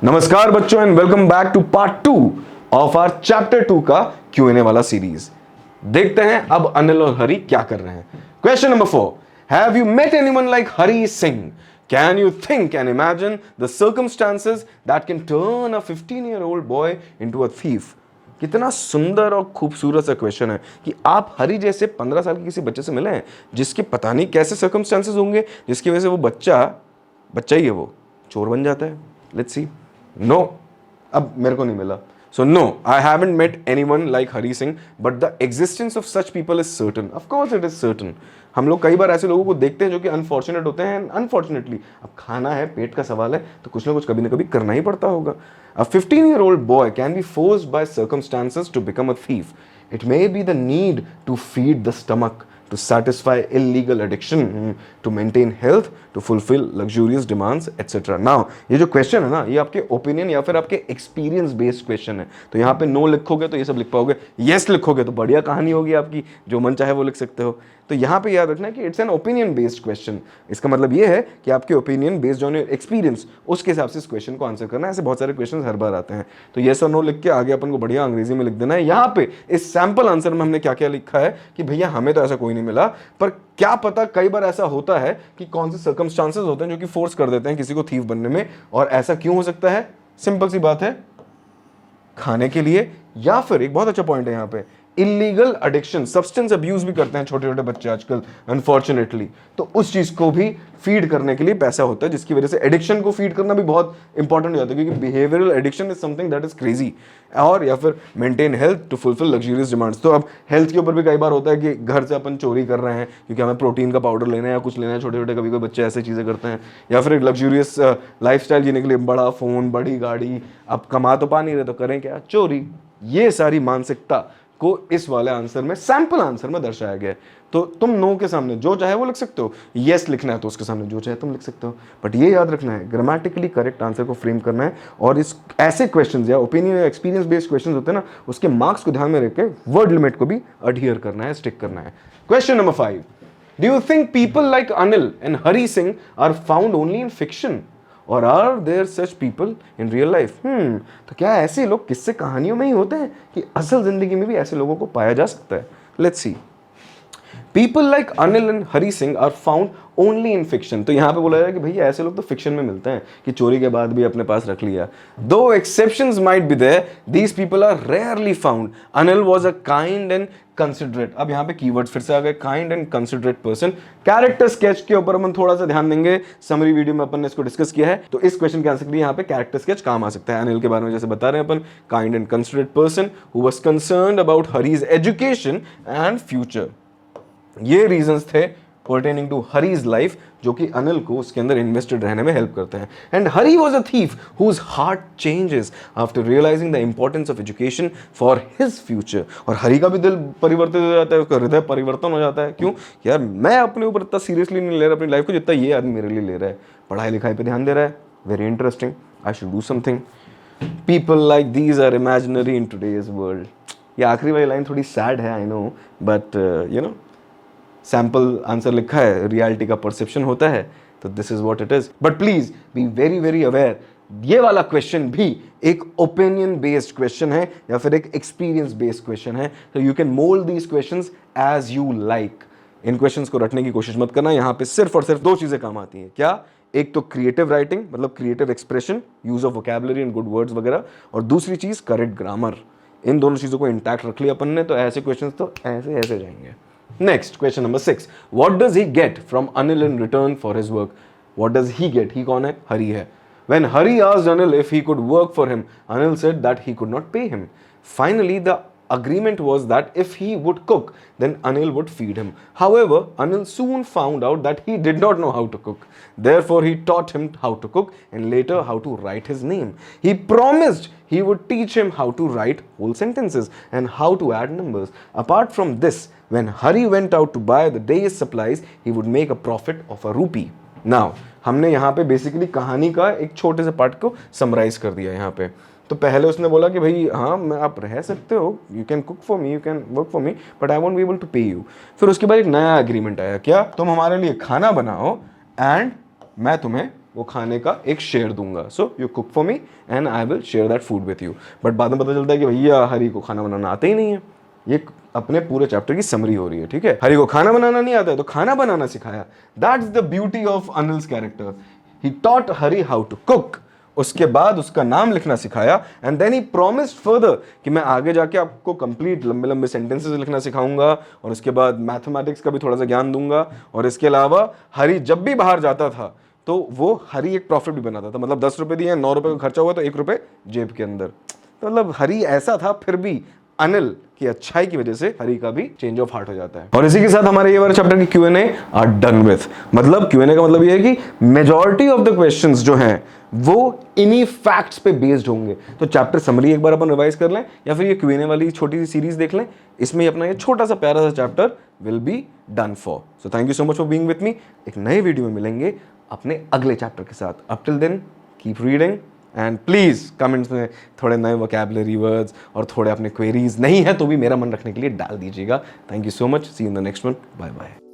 नमस्कार बच्चों and welcome back to part 2 of our chapter 2 का Q&A वाला सीरीज। देखते हैं अब अनिल और हरी क्या कर रहे हैं। Question number 4, have you met anyone like Hari Singh? Can you think and imagine the circumstances that can turn a 15-year-old boy into a thief? कितना सुंदर और खूबसूरत सा क्वेश्चन है कि आप हरी जैसे 15 साल के किसी बच्चे से मिले हैं जिसके पता नहीं कैसे सर्कमस्टांसेस होंगे जिसकी वजह से वो बच्चा ही है, वो चोर बन जाता है। Let's C. नो, अब मेरे को नहीं मिला। So no, I haven't met anyone like Hari Singh, but the existence of such people is certain. Of course it is certain. हम लोग कई बार ऐसे लोगों को देखते हैं जो कि अनफॉर्चुनेट होते हैं। अनफॉर्चुनेटली अब खाना है, पेट का सवाल है, तो कुछ ना कुछ कभी ना कभी करना ही पड़ता होगा। अ 15-year-old boy can be forced by circumstances to become a thief. It may be the need to feed the stomach, to satisfy illegal addiction, to maintain health, to fulfill luxurious demands, etc. Now, ये जो question है ना, ये आपके opinion या फिर आपके experience based question है। तो यहाँ पे नो लिखोगे तो ये सब लिख पाओगे, यस लिखोगे तो बढ़िया कहानी होगी आपकी, जो मन चाहे वो लिख सकते हो। तो यहाँ पे याद रखना है कि it's an opinion based question. इसका मतलब ये है कि आपके opinion based on your experience, उसके हिसाब से इस क्वेश्चन को आंसर करना है। ऐसे बहुत सारे क्वेश्चन हर बार आते हैं, तो यस और नो लिख के आगे अपन को बढ़िया अंग्रेजी में लिख देना है। यहाँ पे इस सैंपल आंसर में हमने क्या क्या लिखा है कि भैया हमें तो ऐसा कोई नहीं मिला, पर क्या पता कई बार ऐसा होता है कि कौन से सर्कमस्टांसेस होते हैं जो कि फोर्स कर देते हैं किसी को थीफ बनने में। और ऐसा क्यों हो सकता है? सिंपल सी बात है, खाने के लिए, या फिर एक बहुत अच्छा पॉइंट है यहाँ पे, इलीगल एडिक्शन, सब्सटेंस अब्यूज भी करते हैं छोटे छोटे बच्चे आजकल अनफॉर्चुनेटली। तो उस चीज को भी फीड करने के लिए पैसा होता है, जिसकी वजह से एडिक्शन को फीड करना भी बहुत इंपॉर्टेंट हो जाता है, क्योंकि behavioural addiction is something that is crazy. और या फिर maintain health to fulfil luxurious demands. तो अब हेल्थ के ऊपर भी कई बार होता है कि घर से अपन चोरी कर रहे हैं क्योंकि हमें प्रोटीन का पाउडर लेना है या कुछ लेना है। छोटे छोटे कभी कोई बच्चे ऐसे चीजें करते हैं, या फिर एक लग्जरियस लाइफस्टाइल जीने के लिए बड़ा फोन, बड़ी गाड़ी। अब कमा तो पा नहीं रहे तो करें क्या? चोरी। ये सारी मानसिकता को इस वाले आंसर में, सैंपल आंसर में दर्शाया गया है। तो तुम नो के सामने जो चाहे वो लिख सकते हो, यस लिखना है तो उसके सामने जो चाहे तुम लिख सकते हो, बट ये याद रखना है ग्रामेटिकली करेक्ट आंसर को फ्रेम करना है। और इस ऐसे क्वेश्चंस या ओपिनियन या एक्सपीरियंस बेस्ड क्वेश्चंस होते हैं ना, उसके मार्क्स को ध्यान में रख के वर्ड लिमिट को भी अडहियर करना है, स्टिक करना है। Question number 5, do you think people like Anil and Hari Singh are found only in fiction और are there such people in real life? तो क्या ऐसे लोग किस्से कहानियों में ही होते हैं कि असल जिंदगी में भी ऐसे लोगों को पाया जा सकता है? Let's see. People like Anil and Hari Singh are found only in fiction. तो यहां पे बोला जाए कि भैया ऐसे लोग तो फिक्शन में मिलते हैं कि चोरी के बाद भी अपने पास रख लिया। दो exceptions might be there, these people are rarely found. Anil was a kind and considerate. अब यहाँ पे कीवर्ड्स फिर से आ गए, kind and considerate person. Character sketch के ऊपर अपन थोड़ा सा ध्यान देंगे, समरी वीडियो में अपन ने इसको डिस्कस किया है। तो इस क्वेश्चन के आंसर के लिए यहाँ पे कैरेक्टर स्केच काम आ सकता है। अनिल के बारे में जैसे बता रहे हैं अपन, kind and considerate person who was concerned about Hari's education and future. ये रीजंस थे pertaining to हरीज लाइफ, जो कि अनिल को उसके अंदर इन्वेस्टेड रहने में हेल्प करते हैं। And Hari was a thief whose heart changes after realizing the importance of education for his future। और हरी का भी दिल परिवर्तित हो जाता है, उसका हृदय परिवर्तन हो जाता है। क्यों? यार मैं अपने ऊपर इतना सीरियसली नहीं ले रहा अपनी लाइफ को जितना ये आदमी मेरे लिए ले रहा है। पढ़ाई लिखाई पे ध्यान दे रहा है, very interesting, I should do something. People like these are imaginary in today's world. ये आखिरी वाली लाइन थोड़ी सैड है, I know, but you know, sample answer लिखा है, रियलिटी का परसेप्शन होता है, तो this is what it is. But please be very very aware, ये वाला क्वेश्चन भी एक ओपिनियन बेस्ड क्वेश्चन है या फिर एक एक्सपीरियंस बेस्ड क्वेश्चन है। तो you can mould these questions as you like. इन क्वेश्चंस को रटने की कोशिश मत करना। यहाँ पे सिर्फ और सिर्फ दो चीजें काम आती हैं। क्या? एक तो क्रिएटिव राइटिंग, मतलब creative expression, use of vocabulary and good words वगैरह, और दूसरी चीज करेक्ट ग्रामर। इन दोनों चीजों को इंटैक्ट रख लिया अपन ने, तो ऐसे क्वेश्चंस तो ऐसे ऐसे जाएंगे। Next, question number 6. What does he get from Anil in return for his work? What does he get? He कौन है? हरी है। When Hari asked Anil if he could work for him, Anil said that he could not pay him. Finally, the agreement was that if he would cook, then Anil would feed him. However, Anil soon found out that he did not know how to cook. Therefore, he taught him how to cook and later how to write his name. He promised he would teach him how to write whole sentences and how to add numbers. Apart from this, when Hari went out to buy the day's supplies, he would make a profit of a rupee. Now, हमने यहाँ पे basically कहानी का एक छोटे से part को summarise कर दिया यहाँ पे। तो पहले उसने बोला कि भाई हाँ मैं आप रह सकते हो, you can cook for me, you can work for me, but I won't be able to pay you. फिर उसके बाद एक नया एग्रीमेंट आया, क्या? तुम हमारे लिए खाना बनाओ एंड मैं तुम्हें वो खाने का एक शेयर दूंगा। So you cook for me and I will share that food with you. But बाद में पता चलता है कि भैया हरी को खाना बनाना आता ही नहीं है। ये अपने पूरे चैप्टर की समरी हो रही है, ठीक है। हरी को खाना बनाना नहीं आता है तो खाना बनाना सिखाया। That's the beauty of Anil's character. He taught Hari how to cook. उसके बाद उसका नाम लिखना सिखाया and then he promised further कि मैं आगे जाके आपको कंप्लीट लंबे लंबे सेंटेंसेस लिखना सिखाऊंगा और उसके बाद मैथमेटिक्स का भी थोड़ा सा ज्ञान दूंगा। और इसके अलावा हरी जब भी बाहर जाता था तो वो हरी एक प्रॉफिट भी बनाता था। मतलब 10 रुपए दिए, 9 रुपए का खर्चा हुआ तो 1 रुपए जेब के अंदर। तो मतलब हरी ऐसा था, फिर भी अनिल की अच्छाई की वजह से हरी का भी चेंज ऑफ हार्ट हो जाता है। और इसी के साथ हमारे ये वाले चैप्टर की Q&A आर डन विथ। मतलब Q&A का मतलब ये है कि मेजॉरिटी ऑफ द क्वेश्चंस जो हैं वो इन्हीं फैक्ट्स पे बेस्ड होंगे। तो चैप्टर समरी एक बार अपन रिवाइज कर लें या फिर ये Q&A वाली छोटी सी सीरीज देख लें। इसमें अपना ये छोटा सा प्यारा सा chapter will be done for. So thank you so much for being with me. एक नए वीडियो में मिलेंगे अपने अगले चैप्टर के साथ। Up till then keep reading and please comments में थोड़े नए वोकैबुलरी वर्ड्स और थोड़े अपने क्वेरीज नहीं है तो भी मेरा मन रखने के लिए डाल दीजिएगा। Thank you so much. See you in the next one. Bye bye.